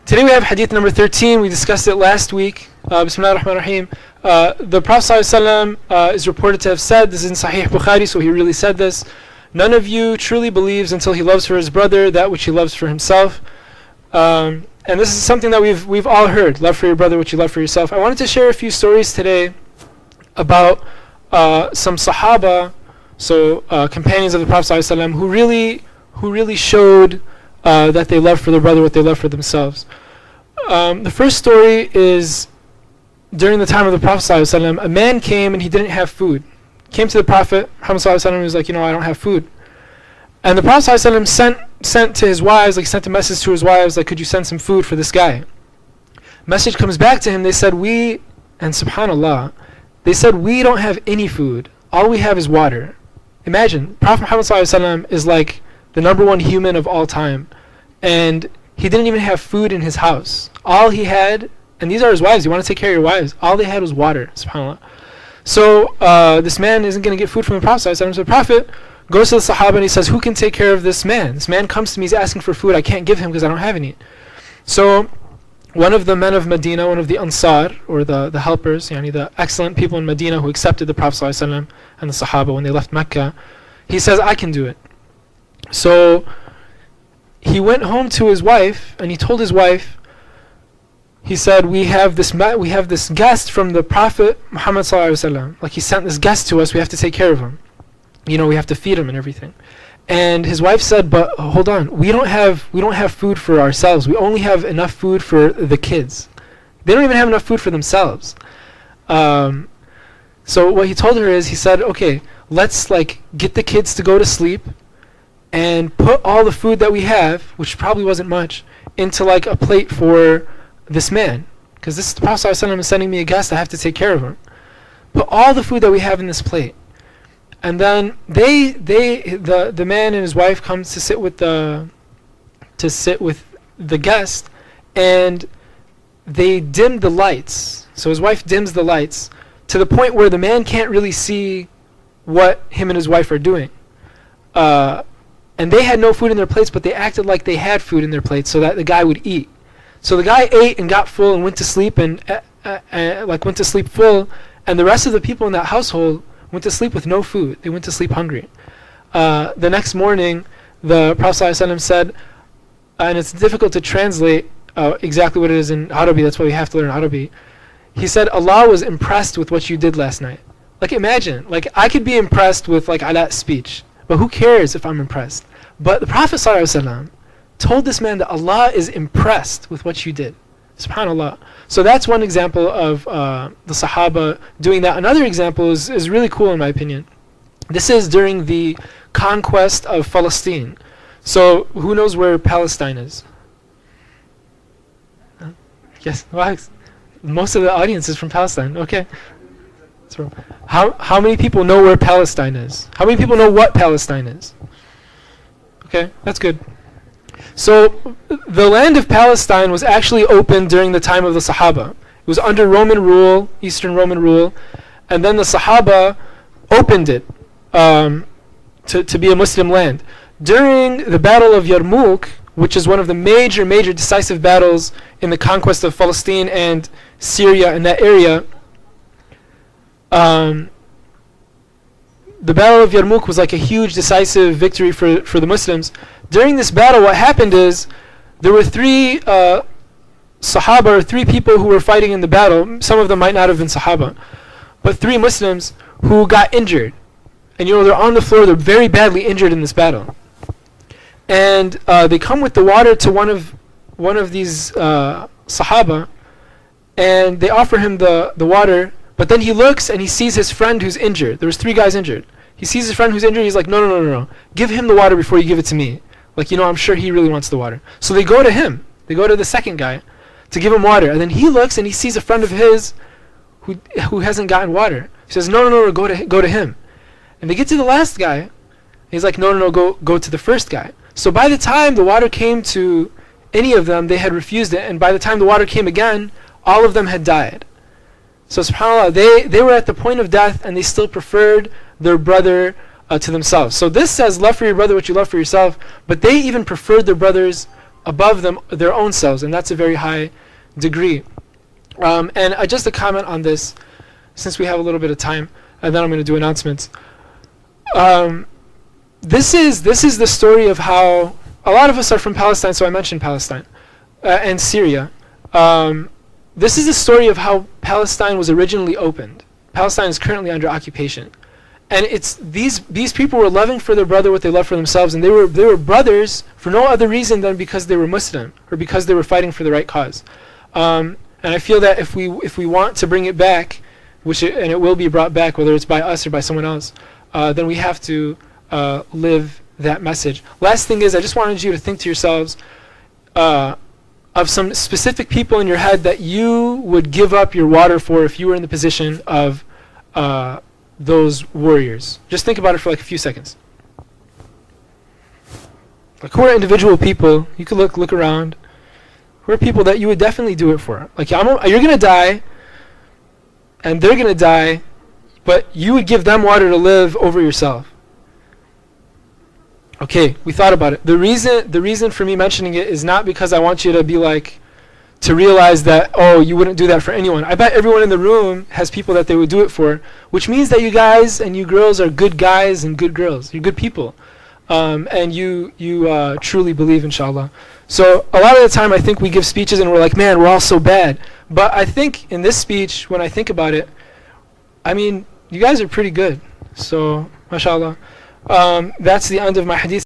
Today we have hadith number 13. We discussed it last week. Bismillah ar-Rahman ar-Rahim. The Prophet ﷺ is reported to have said, this is in Sahih Bukhari, so he really said this: none of you truly believes until he loves for his brother that which he loves for himself. And this is something that we've all heard: love for your brother what you love for yourself. I wanted to share a few stories today about some Sahaba, so companions of the Prophet ﷺ, who really showed that they love for their brother what they love for themselves. The first story is during the time of the Prophet ﷺ. A man came and he didn't have food. Came to the Prophet Muhammad ﷺ and was like, I don't have food. And the Prophet ﷺ sent to his wives, sent a message to his wives, could you send some food for this guy? Message comes back to him. They said, and subhanallah, they said, we don't have any food. All we have is water. Imagine, Prophet Muhammad ﷺ is like the number one human of all time, and he didn't even have food in his house. All he had, and these are his wives, you want to take care of your wives, all they had was water, subhanAllah. So this man isn't going to get food from the Prophet ﷺ. So the Prophet goes to the Sahaba and he says, who can take care of this man? This man comes to me, he's asking for food, I can't give him because I don't have any. So one of the men of Medina, one of the Ansar, or the helpers, the excellent people in Medina who accepted the Prophet ﷺ and the Sahaba when they left Mecca, he says, I can do it. So he went home to his wife and he told his wife, he said, we have this guest from the Prophet Muhammad ﷺ. He sent this guest to us, we have to take care of him. We have to feed him and everything. And his wife said, but hold on, we don't have food for ourselves. We only have enough food for the kids. They don't even have enough food for themselves. So what he told her is, he said, okay, let's get the kids to go to sleep and put all the food that we have, which probably wasn't much, into a plate for this man, because the Prophet ﷺ is sending me a guest, I have to take care of him. Put all the food that we have in this plate. And then the man and his wife comes to sit with the guest, and they dim the lights. So his wife dims the lights to the point where the man can't really see what him and his wife are doing. And they had no food in their plates, but they acted like they had food in their plates so that the guy would eat. So the guy ate and got full and went to sleep and went to sleep full, and the rest of the people in that household went to sleep with no food. They went to sleep hungry. The next morning, the Prophet ﷺ said, and it's difficult to translate exactly what it is in Arabic, that's why we have to learn Arabic. He said, Allah was impressed with what you did last night. Imagine, I could be impressed with Ala's speech, but who cares if I'm impressed? But the Prophet ﷺ told this man that Allah is impressed with what you did. SubhanAllah. So that's one example of the Sahaba doing that. Another example is really cool in my opinion. This is during the conquest of Palestine. So who knows where Palestine is? Huh? Yes, well, most of the audience is from Palestine. Okay. So how many people know where Palestine is? How many people know what Palestine is? Okay, that's good. So the land of Palestine was actually opened during the time of the Sahaba. It was under Roman rule, Eastern Roman rule, and then the Sahaba opened it to be a Muslim land. During the Battle of Yarmouk, which is one of the major decisive battles in the conquest of Palestine and Syria in that area, the Battle of Yarmouk was a huge decisive victory for the Muslims. During this battle, what happened is there were three Sahaba, or three people who were fighting in the battle. Some of them might not have been Sahaba, but three Muslims who got injured. And they're on the floor, they're very badly injured in this battle. And they come with the water to one of these Sahaba, and they offer him the water. But then he looks and he sees his friend who's injured. There was three guys injured. He sees his friend who's injured. He's like, no. Give him the water before you give it to me. I'm sure he really wants the water. So they go to him. They go to the second guy to give him water. And then he looks and he sees a friend of his who hasn't gotten water. He says, no, go to him. And they get to the last guy. He's like, no, go to the first guy. So by the time the water came to any of them, they had refused it. And by the time the water came again, all of them had died. So subhanAllah, they were at the point of death and they still preferred their brother to themselves. So this says love for your brother what you love for yourself, but they even preferred their brothers above them their own selves, and that's a very high degree. And just a comment on this, since we have a little bit of time, and then I'm going to do announcements. This is the story of how a lot of us are from Palestine, so I mentioned Palestine and Syria. This is the story of how Palestine was originally opened. Palestine is currently under occupation, and it's these people were loving for their brother what they loved for themselves, and they were brothers for no other reason than because they were Muslim or because they were fighting for the right cause. And I feel that if we want to bring it back, and it will be brought back, whether it's by us or by someone else, then we have to live that message. Last thing is, I just wanted you to think to yourselves of some specific people in your head that you would give up your water for if you were in the position of those warriors. Just think about it for like a few seconds. Like, who are individual people? You could look around. Who are people that you would definitely do it for? Like, you're gonna die, and they're gonna die, but you would give them water to live over yourself. Okay, we thought about it. The reason for me mentioning it is not because I want you to be like, to realize that, oh, you wouldn't do that for anyone. I bet everyone in the room has people that they would do it for, which means that you guys and you girls are good guys and good girls. You're good people. And you truly believe, inshallah. So a lot of the time I think we give speeches and we're like, man, we're all so bad. But I think in this speech, when I think about it, I mean, you guys are pretty good. So, mashallah. That's the end of my hadith.